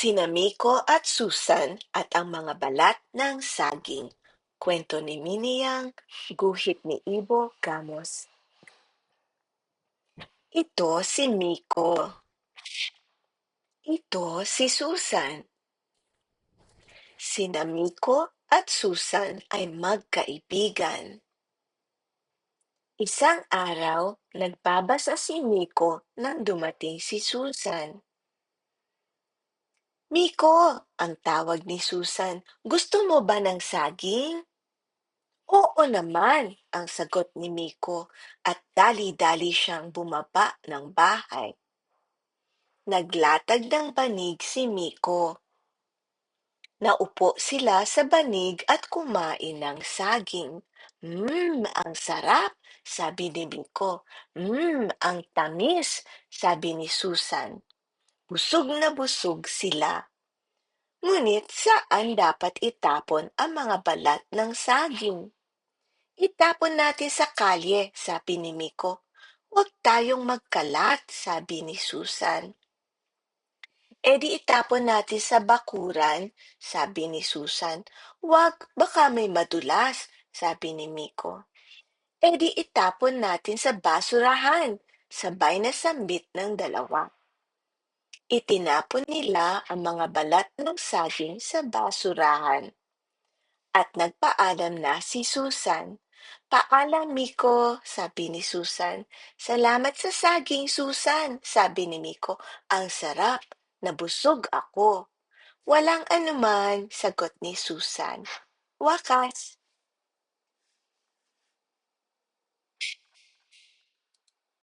Sina Miko at Susan at ang mga balat ng saging. Kwento ni Miniyang, guhit ni Ibo Gamos. Ito si Miko. Ito si Susan. Sina Miko at Susan ay magkaibigan. Isang araw, nagbabasa si Miko nang dumating si Susan. Miko, ang tawag ni Susan, gusto mo ba ng saging? Oo naman, ang sagot ni Miko at dali-dali siyang bumaba ng bahay. Naglatag ng banig si Miko. Naupo sila sa banig at kumain ng saging. Ang sarap, sabi ni Miko. Ang tamis, sabi ni Susan. Busog na busog sila. Ngunit saan dapat itapon ang mga balat ng saging? Itapon natin sa kalye, sabi ni Miko. Huwag tayong magkalat, sabi ni Susan. E di itapon natin sa bakuran, sabi ni Susan. Huwag, baka may madulas, sabi ni Miko. E di itapon natin sa basurahan, sabay na sambit ng dalawa. Itinapon nila ang mga balat ng saging sa basurahan. At nagpaalam na si Susan. Paalam, Miko, sabi ni Susan. Salamat sa saging, Susan, sabi ni Miko. Ang sarap, nabusog ako. Walang anuman, sagot ni Susan. Wakas.